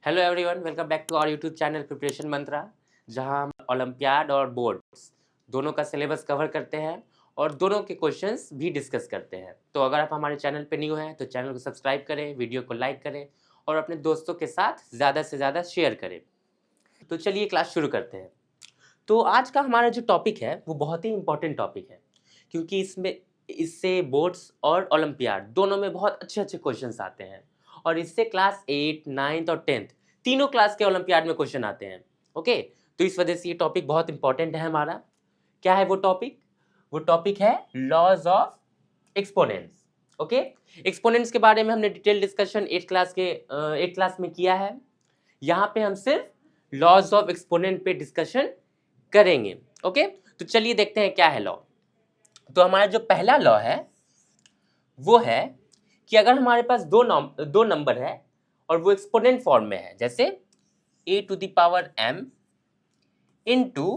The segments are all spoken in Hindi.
Hello everyone, welcome back to our YouTube channel preparation Mantra, जहां हम ओलंपियाड और बोर्ड्स दोनों का सिलेबस कवर करते हैं और दोनों के क्वेश्चंस भी डिस्कस करते हैं। तो अगर आप हमारे चैनल पे न्यू हैं तो चैनल को सब्सक्राइब करें, वीडियो को लाइक करें और अपने दोस्तों के साथ ज़्यादा से ज़्यादा शेयर करें। तो चलिए क्लास शुरू करते हैं। तो आज का हमारा जो टॉपिक है वो बहुत ही इंपॉर्टेंट टॉपिक है, क्योंकि इससे बोर्ड्स और ओलंपियाड दोनों में बहुत अच्छे अच्छे क्वेश्चंस आते हैं और इससे क्लास 8, 9 और 10 तीनों क्लास के ओलंपियाड में क्वेश्चन आते हैं। ओके, तो इस वजह से ये टॉपिक बहुत इंपॉर्टेंट है हमारा। क्या है वो टॉपिक? वो टॉपिक है laws of exponents. Okay, exponents के बारे में हमने डिटेल डिस्कशन 8 क्लास में किया है। यहाँ पे हम सिर्फ लॉज ऑफ एक्सपोनेंट पे डिस्कशन करेंगे। ओके, तो चलिए देखते हैं क्या है लॉ। तो हमारा जो पहला लॉ है वो है कि अगर हमारे पास दो नंबर है और वो एक्सपोनेंट फॉर्म में है, जैसे a to the power m into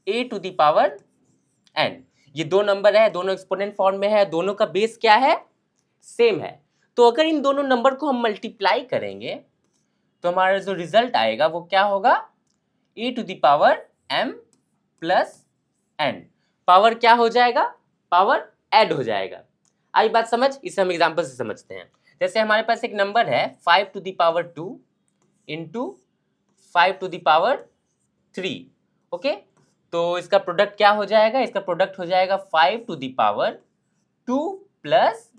a to the power n, ये दो नंबर है, दोनों एक्सपोनेंट फॉर्म में है, दोनों का बेस क्या है? सेम है। तो अगर इन दोनों नंबर को हम मल्टीप्लाई करेंगे तो हमारा जो रिजल्ट आएगा वो क्या होगा? a to the power m plus n। Power क्या हो जाएगा? पावर ऐड हो जाएगा। आई बात समझ? इसे हम एग्जांपल से समझते हैं। जैसे हमारे पास एक नंबर है 5 to the power 2 into 5 to the power 3। Okay, तो इसका प्रोडक्ट क्या हो जाएगा? इसका प्रोडक्ट हो जाएगा 5 to the power 2 plus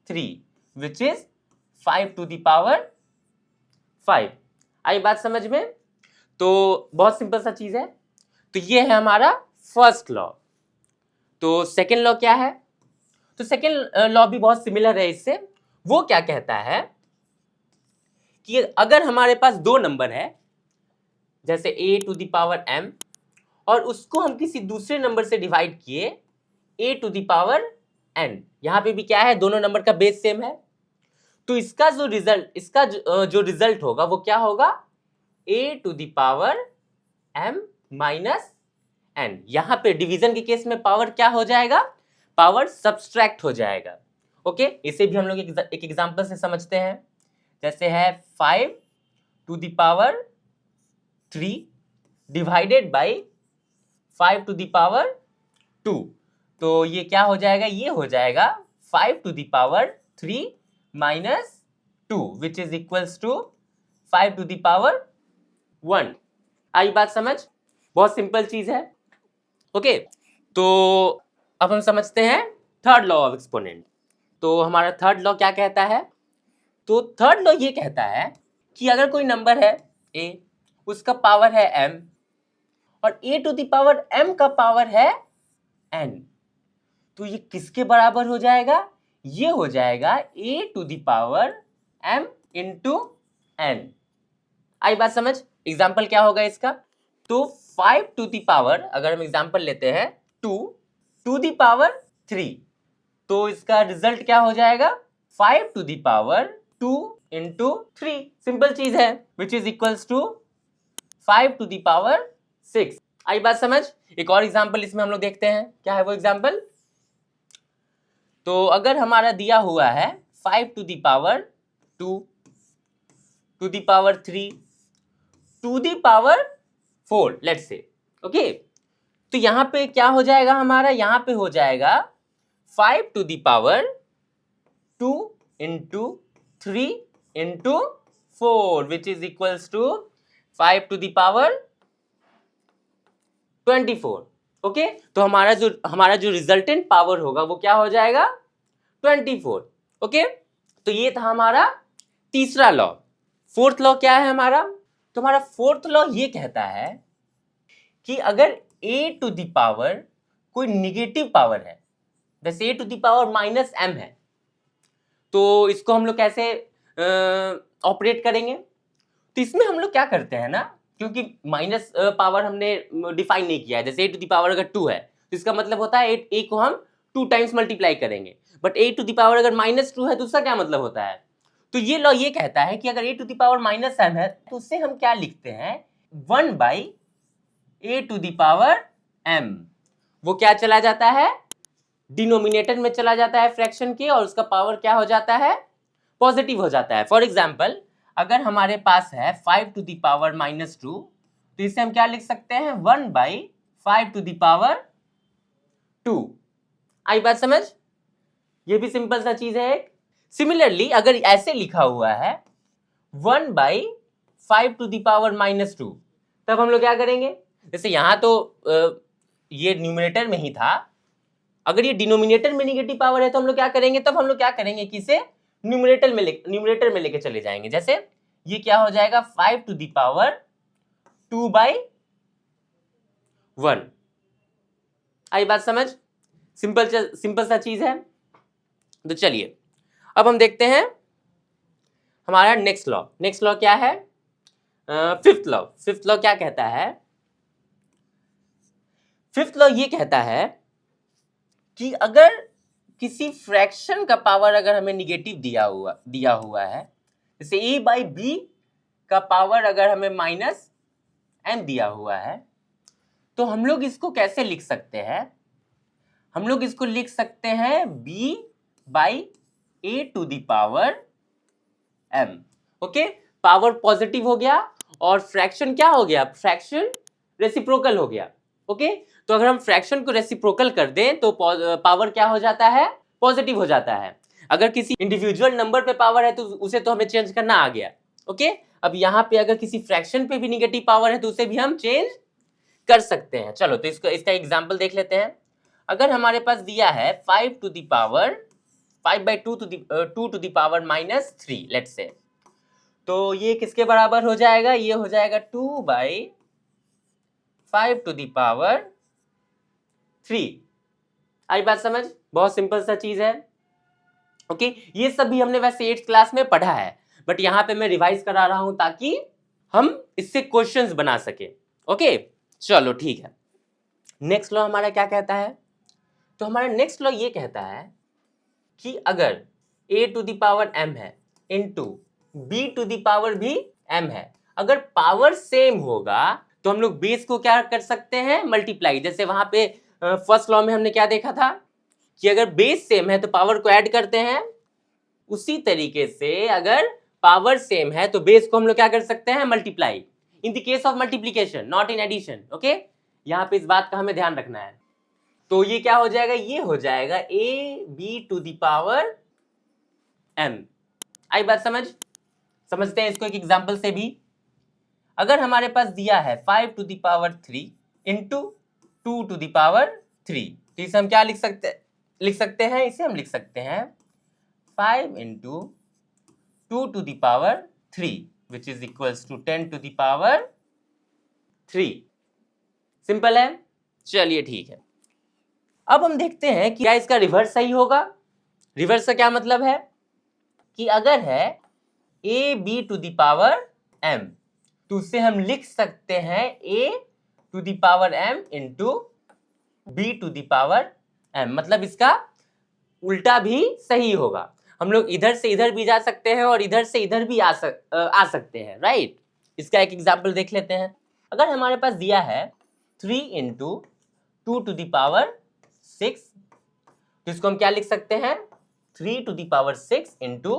3 which is 5 to the power 5। आई बात समझ में? तो बहुत सिंपल सा चीज है। तो ये है हमारा फर्स्ट लॉ। तो सेकेंड लॉ क्या है? तो सेकेंड लॉ भी बहुत सिमिलर है इससे। वो क्या कहता है कि अगर हमारे पास दो नंबर है, जैसे a to the power m, और उसको हम किसी दूसरे नंबर से डिवाइड किए a to the power n, यहां पे भी क्या है? दोनों नंबर का बेस सेम है। तो इसका जो रिजल्ट होगा वो क्या होगा? a to the power m minus n। यहां पे डिवीजन के केस में पावर क्या हो जाएगा? पावर सब्सट्रैक्ट हो जाएगा। ओके, इसे भी हम लोग एक एग्जांपल से समझते हैं। जैसे है 5 to the power 3 divided by 5 to the power 2। तो ये क्या हो जाएगा? ये हो जाएगा 5 to the power 3 minus 2 which is equals to 5 to the power 1। आई बात समझ? बहुत सिंपल चीज है। ओके, तो अब हम समझते हैं थर्ड लॉ ऑफ एक्सपोनेंट। तो हमारा थर्ड लॉ क्या कहता है? तो थर्ड लॉ ये कहता है कि अगर कोई नंबर है a, उसका पावर है m, और a to the power m का पावर है n, तो ये किसके बराबर हो जाएगा? ये हो जाएगा a to the power m into n। आई बात समझ? एग्जाम्पल क्या होगा इसका? तो 5 टू द पावर, अगर हम एग्जाम्पल लेते हैं 2 टू द पावर 3, तो इसका रिजल्ट क्या हो जाएगा? 5 to the power 2 into 3। Simple चीज है, which is equals to 5 to the power 6। आई बात समझ? एक और एग्जाम्पल इसमें हम लोग देखते हैं। क्या है वो एग्जाम्पल? तो अगर हमारा दिया हुआ है 5 to the power 2 to the power 3 to the power 4, let's say. Okay, तो यहां पे क्या हो जाएगा हमारा? यहां पे हो जाएगा 5 to the power 2 into 3 into 4 which is equals to 5 to the power 24। Okay, तो हमारा जो रिजल्टेंट पावर होगा वो क्या हो जाएगा? 24। ओके, तो ये था हमारा तीसरा लॉ। फोर्थ लॉ क्या है हमारा? तो हमारा फोर्थ लॉ ये कहता है कि अगर a टू द पावर कोई निगेटिव पावर है, जैसे a to the power minus m है, तो इसको हम लोग कैसे ऑपरेट करेंगे? तो इसमें हम लोग क्या करते हैं ना, क्योंकि माइनस पावर हमने डिफाइन नहीं किया है। जैसे a टू द पावर अगर 2 है तो इसका मतलब होता है a को हम 2 टाइम्स मल्टीप्लाई करेंगे, but a to the power अगर -2 है तो उसका क्या मतलब होता है? तो ये लॉ ये कहता है कि अगर a to the power minus m है तो उससे हम क्या लिखते हैं? 1 by a to the power m। वो क्या चला जाता है? डिनोमिनेटर में चला जाता है फ्रैक्शन के, और उसका पावर क्या हो जाता है? पॉजिटिव हो जाता है। फॉर एग्जाम्पल, अगर हमारे पास है 5 टू द पावर -2 तो इसे हम क्या लिख सकते हैं 1/5 टू द पावर 2। आई बात समझ? ये भी सिंपल सा चीज है एक। सिमिलरली अगर ऐसे लिखा हुआ है 1/5 टू द पावर -2 तब हम लोग क्या करेंगे? जैसे यहां तो ये न्यूमरेटर में ही था, अगर ये डिनोमिनेटर में निगेटिव पावर है तो हम लोग क्या करेंगे? तब हम लोग क्या करेंगे कि इसे न्यूमरेटर में लेके चले जाएंगे। जैसे ये क्या हो जाएगा 5 टू द पावर 2/1। आई बात समझ? सिंपल सा चीज है। तो चलिए अब हम देखते हैं हमारा नेक्स्ट लॉ क्या है? फिफ्थ लॉ क्या कहता है? फिफ्थ लॉ ये कहता है कि अगर किसी फ्रैक्शन का पावर अगर हमें निगेटिव दिया हुआ है, जैसे a/b का पावर अगर हमें -m दिया हुआ है, तो हम लोग इसको कैसे लिख सकते हैं? हम लोग इसको लिख सकते हैं b/a to the power m। Okay, power positive हो गया और फ्रैक्शन क्या हो गया? फ्रैक्शन रेसिप्रोकल हो गया। ओके, तो अगर हम फ्रैक्शन को रेसिप्रोकल कर दें तो पावर क्या हो जाता है? पॉजिटिव हो जाता है। अगर किसी इंडिविजुअल नंबर पे पावर है तो उसे तो हमें चेंज करना आ गया। ओके, अब यहाँ पे अगर किसी फ्रैक्शन पे भी निगेटिव पावर है तो उसे भी हम चेंज कर सकते हैं। चलो तो इसका एग्जाम्पल देख लेते हैं। अगर हमारे पास दिया है 5 to the power 5/2 to the power -3 let's say, तो ये किसके बराबर हो जाएगा? ये हो जाएगा 2/5 टू द पावर 3। आई बात समझ? बहुत सिंपल सा चीज है। ओके, ये सब भी हमने वैसे 8th क्लास में पढ़ा है, बट यहाँ पे मैं रिवाइज करा रहा हूं ताकि हम इससे क्वेश्चंस बना सके। ओके, चलो ठीक है। नेक्स्ट लॉ हमारा क्या कहता है? तो हमारा नेक्स्ट लॉ ये कहता है कि अगर a to the power m है into b to the power भी m है, अगर पावर सेम होगा तो हम लोग बेस को क्या कर सकते हैं? मल्टीप्लाई। जैसे वहां पे फर्स्ट लॉ में हमने क्या देखा था कि अगर बेस सेम है तो पावर को ऐड करते हैं, उसी तरीके से अगर पावर सेम है तो बेस को हम लोग क्या कर सकते हैं? Multiply. In the case of multiplication, not in addition. Okay, यहाँ पे इस बात का हमें ध्यान रखना है। तो ये क्या हो जाएगा? ये हो जाएगा ab to the power m। आई बात समझते हैं इसको एक एग्जांपल से भी। अगर हमारे पास दिया है 5 to the power 3 into 2 to the power 3, तो इसे हम क्या लिख सकते हैं? इसे हम लिख सकते हैं 5 into 2 to the power 3 which is equals to 10 to the power 3। Simple है। चलिए ठीक है, अब हम देखते हैं कि क्या इसका रिवर्स सही होगा। रिवर्स का क्या मतलब है कि अगर है ab to the power m तो उससे हम लिख सकते हैं a to the power m into b to the power m, मतलब इसका उल्टा भी सही होगा। हम लोग इधर से इधर भी जा सकते हैं और इधर से इधर भी आ सकते हैं, राइट। इसका एक एग्जाम्पल देख लेते हैं। अगर हमारे पास दिया है 3 इंटू 2 टू द पावर 6, तो इसको हम क्या लिख सकते हैं? 3 to the power 6 into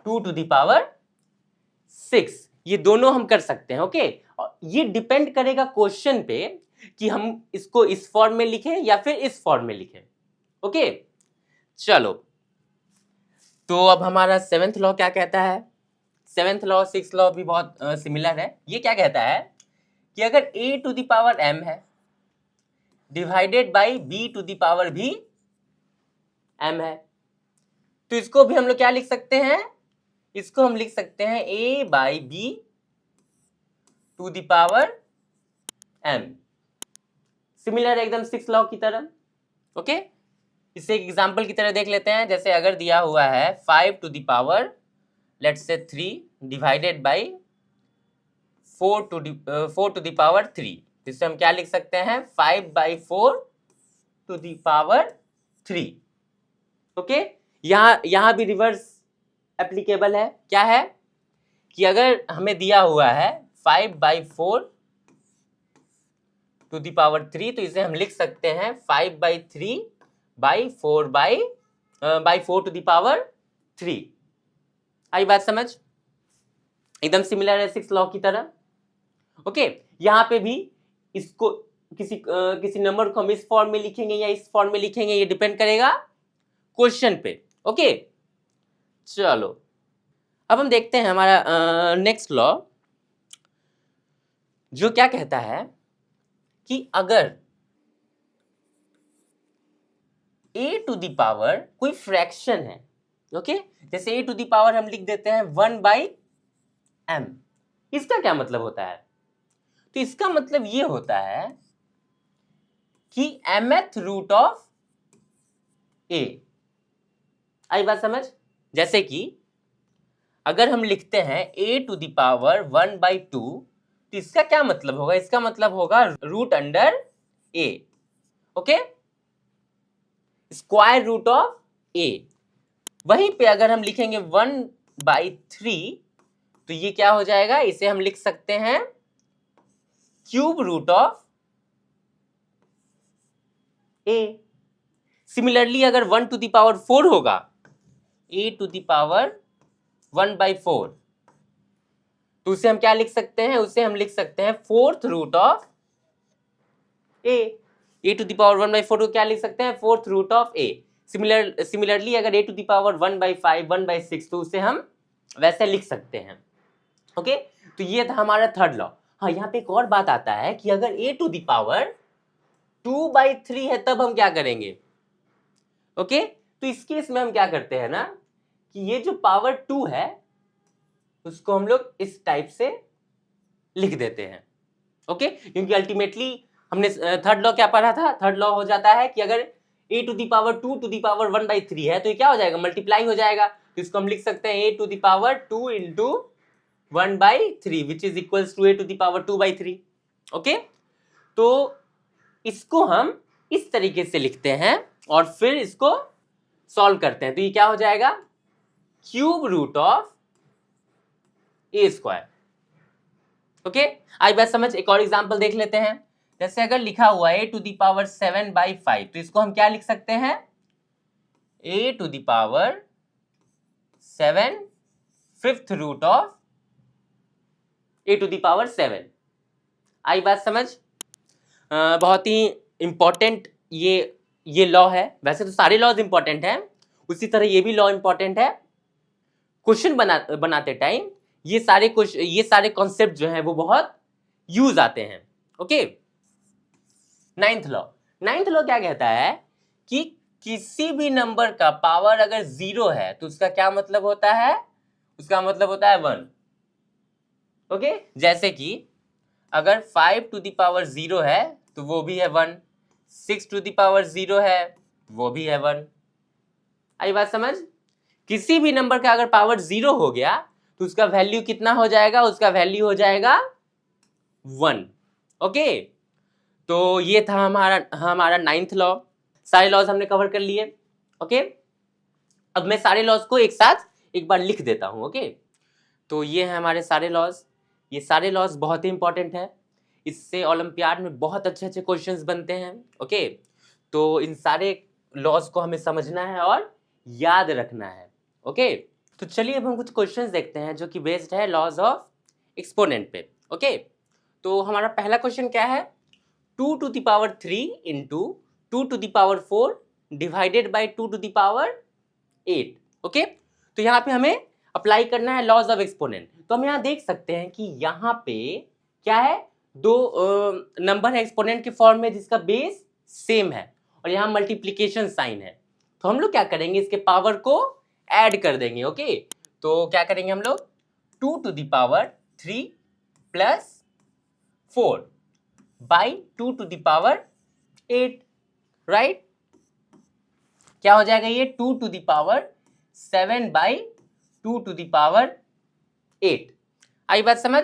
2 to the power 6। ये दोनों हम कर सकते हैं। ओके, और ये डिपेंड करेगा क्वेश्चन पे कि हम इसको इस फॉर्म में लिखें या फिर इस फॉर्म में लिखें। ओके, चलो तो अब हमारा 7th लॉ क्या कहता है? 7th लॉ 6th लॉ भी बहुत सिमिलर है। ये क्या कहता है कि अगर a to the power m है divided by b to the power भी m है, तो इसको भी हम लोग क्या लिख सकते हैं? इसको हम लिख सकते हैं a/b to the power m। Similar एकदम 6th लॉ की तरह। ओके, इसे एक एग्जांपल की तरह देख लेते हैं। जैसे अगर दिया हुआ है 5 to the power let's say 3 divided by 4 to the power 3, इससे हम क्या लिख सकते हैं? 5/4 टू द पावर 3। ओके, यहां भी रिवर्स एप्लीकेबल है। क्या है कि अगर हमें दिया हुआ है 5/4 टू द पावर 3, तो इसे हम लिख सकते हैं 5/3/4 टू द पावर 3। आई बात समझ? एकदम सिमिलर है 6 लॉ की तरह। ओके, यहाँ पे भी इसको किसी नंबर को हम इस फॉर्म में लिखेंगे या इस फॉर्म में लिखेंगे, ये डिपेंड करेगा क्वेश्चन पे। ओके, चलो अब हम देखते हैं हमारा नेक्स्ट लॉ, जो क्या कहता है कि अगर a टू द पावर कोई फ्रैक्शन है, ओके, जैसे a टू द पावर हम लिख देते हैं 1/m, इसका क्या मतलब होता है? तो इसका मतलब ये होता है कि mth रूट ऑफ a। आई बात समझ? जैसे कि अगर हम लिखते हैं a टू द पावर 1/2, तो इसका क्या मतलब होगा? इसका मतलब होगा root under a। Okay, square root of a। वहीं पे अगर हम लिखेंगे 1/3, तो ये क्या हो जाएगा? इसे हम लिख सकते हैं cube root of a। Similarly अगर 1 टू द पावर 4 होगा, a टू द पावर 1/4, तो उसे हम क्या लिख सकते हैं? उसे हम लिख सकते हैं fourth root of a। a to the power 1/4 को क्या लिख सकते हैं? Fourth root of a। Similarly अगर a टू द पावर 1/5, 1/6, तो उसे हम वैसे लिख सकते हैं। ओके, तो ये था हमारा थर्ड लॉ। हाँ, यहाँ पे एक और बात आता है कि अगर a टू द पावर 2/3 है, तब हम क्या करेंगे? ओके, तो इस केस में हम क्या करते हैं ना, कि ये जो पावर 2 है उसको हम लोग इस टाइप से लिख देते हैं। ओके, क्योंकि अल्टीमेटली हमने थर्ड लॉ क्या पढ़ा था? थर्ड लॉ हो जाता है कि अगर a to the power 2 to the power 1/3 है, तो ये क्या हो जाएगा? मल्टीप्लाई हो जाएगा। तो इसको हम लिख सकते हैं a to the power 2 into 1/3 which is equals to a to the power 2/3। Okay, तो इसको हम इस तरीके से लिखते हैं और फिर इसको सॉल्व करते हैं, तो ये क्या हो जाएगा? Cube root of a square. Okay, आई बात समझ? एक और एग्जांपल देख लेते हैं। जैसे अगर लिखा हुआ है a टू द पावर 7/5, तो इसको हम क्या लिख सकते हैं? a to the power 7 fifth root of a to the power 7। आई बात समझ? बहुत ही इंपॉर्टेंट ये लॉ है। वैसे तो सारे लॉज इंपॉर्टेंट हैं, उसी तरह ये भी लॉ इंपॉर्टेंट है। क्वेश्चन बनाते टाइम ये सारे कॉन्सेप्ट जो हैं वो बहुत यूज आते हैं। ओके, नाइन्थ लॉ क्या कहता है कि किसी भी नंबर का पावर अगर 0 है तो उसका क्या मतलब होता है? उसका मतलब होता है 1। ओके, जैसे कि अगर 5 टू द पावर 0 है तो वो भी है 1, 6 टू द पावर 0 है वो भी है 1। आई बात समझ? किसी भी नंबर का अगर पावर 0 हो गया तो उसका वैल्यू कितना हो जाएगा? उसका वैल्यू हो जाएगा 1। ओके, तो ये था हमारा नाइन्थ लॉ। सारे लॉज हमने कवर कर लिए। ओके, अब मैं सारे लॉज को एक साथ एक बार लिख देता हूं। ओके, तो ये है हमारे सारे लॉज। ये सारे लॉज बहुत ही इंपॉर्टेंट है, इससे ओलंपियाड में बहुत अच्छे अच्छे क्वेश्चंस बनते हैं। ओके, तो इन सारे लॉज को हमें समझना है और याद रखना है। ओके, तो चलिए अब हम कुछ क्वेश्चंस देखते हैं जो कि बेस्ड है लॉज ऑफ एक्सपोनेंट पे। ओके, तो हमारा पहला क्वेश्चन क्या है? 2 to the power 3 into 2 to the power 4 divided by 2 to the power 8। Okay, तो यहाँ पे हमें अप्लाई करना है लॉज ऑफ एक्सपोनेंट। तो हम यहाँ देख सकते हैं कि यहाँ पे क्या है? दो नंबर है एक्सपोनेंट के फॉर्म में जिसका बेस सेम है और यहाँ मल्टीप्लीकेशन साइन है। तो हम लोग क्या करेंगे? इसके पावर को ऐड कर देंगे। ओके, तो क्या करेंगे हम लोग? 2 to the power 3 plus 4 by 2 to the power 8। Right, क्या हो जाएगा ये? 2 to the power 7 by 2 to the power 8। आई बात समझ?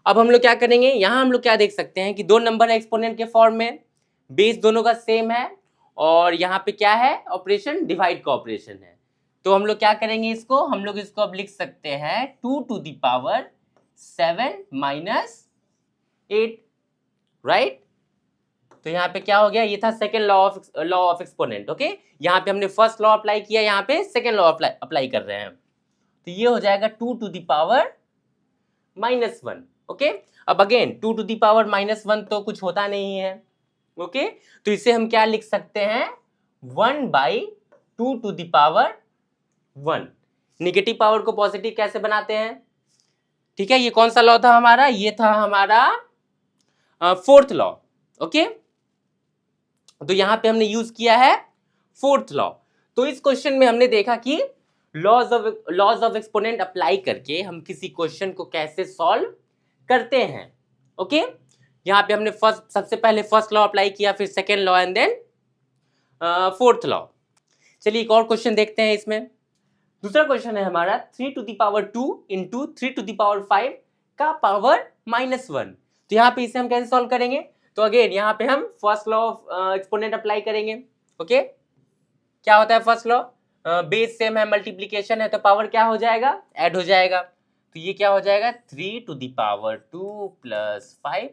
अब हम लोग क्या करेंगे? यहां हम लोग क्या देख सकते हैं कि दो नंबर है एक्सपोनेंट के फॉर्म में, बेस दोनों का सेम है और यहाँ पे क्या है? ऑपरेशन डिवाइड का ऑपरेशन है। तो हम लोग क्या करेंगे? हम लोग इसको अब लिख सकते हैं 2 to the power 7 minus 8। Right, तो यहाँ पे क्या हो गया? ये था second law of exponent. Okay, यहाँ पे हमने फर्स्ट लॉ अप्लाई किया, यहाँ पे सेकेंड लॉ अप्लाई कर रहे हैं। तो ये हो जाएगा 2 टू द पावर -1, ओके। अब अगेन 2 टू द पावर -1 तो कुछ होता नहीं है, ओके। तो इसे हम क्या लिख सकते हैं, 1/2 to the power 1। Negative power को पॉजिटिव कैसे बनाते हैं, ठीक है। ये कौन सा लॉ था हमारा, ये था हमारा फोर्थ लॉ, ओके। तो यहां पे हमने यूज किया है फोर्थ लॉ। तो इस क्वेश्चन में हमने देखा कि लॉज ऑफ एक्सपोनेंट अप्लाई करके हम किसी क्वेश्चन को कैसे सॉल्व करते हैं, ओके। यहां पे हमने सबसे पहले फर्स्ट लॉ अप्लाई किया, फिर second law and then fourth law. चलिए एक और क्वेश्चन देखते हैं इसमें। दूसरा क्वेश्चन है हमारा 3 to the power 2 into 3 to the power 5 का पावर -1। तो यहाँ पे इसे हम कैसे सॉल्व करेंगे, तो अगेन यहाँ पे हम first law of exponent apply करेंगे, ओके। क्या होता है फर्स्ट लॉ, बेस सेम है, मल्टीप्लीकेशन है, तो पावर क्या हो जाएगा, ऐड हो जाएगा। तो ये क्या हो जाएगा, 3 to the power 2 plus 5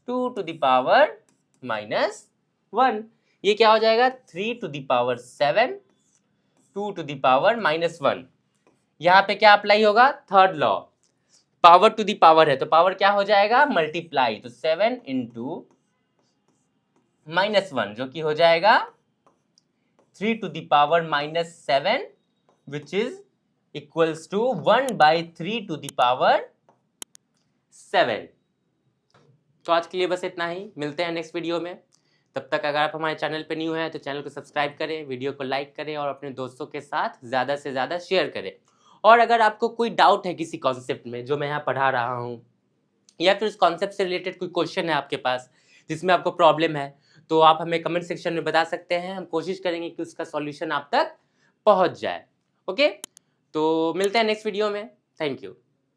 2 to the power -1। ये क्या हो जाएगा, 3 to the power 7 2 to the power -1। यहाँ पे क्या अप्लाई होगा, third law, power to the power है तो पावर क्या हो जाएगा, मल्टीप्लाई। तो 7 इंटू -1 जो कि हो जाएगा 3 to the power -7 which is equals to 1/3 to the power 7। तो आज के लिए बस इतना ही, मिलते हैं नेक्स्ट वीडियो में। तब तक अगर आप हमारे चैनल पे न्यू हैं तो चैनल को सब्सक्राइब करें, वीडियो को लाइक करें और अपने दोस्तों के साथ ज़्यादा से ज़्यादा शेयर करें। और अगर आपको कोई डाउट है किसी कॉन्सेप्ट में जो मैं यहाँ पढ़ा रहा हूँ, या फिर उस कॉन्सेप्ट से रिलेटेड कोई क्वेश्चन है आपके पास जिसमें आपको प्रॉब्लम है, तो आप हमें कमेंट सेक्शन में बता सकते हैं। हम कोशिश करेंगे कि उसका सॉल्यूशन आप तक पहुँच जाए, ओके। तो मिलते हैं नेक्स्ट वीडियो में, थैंक यू।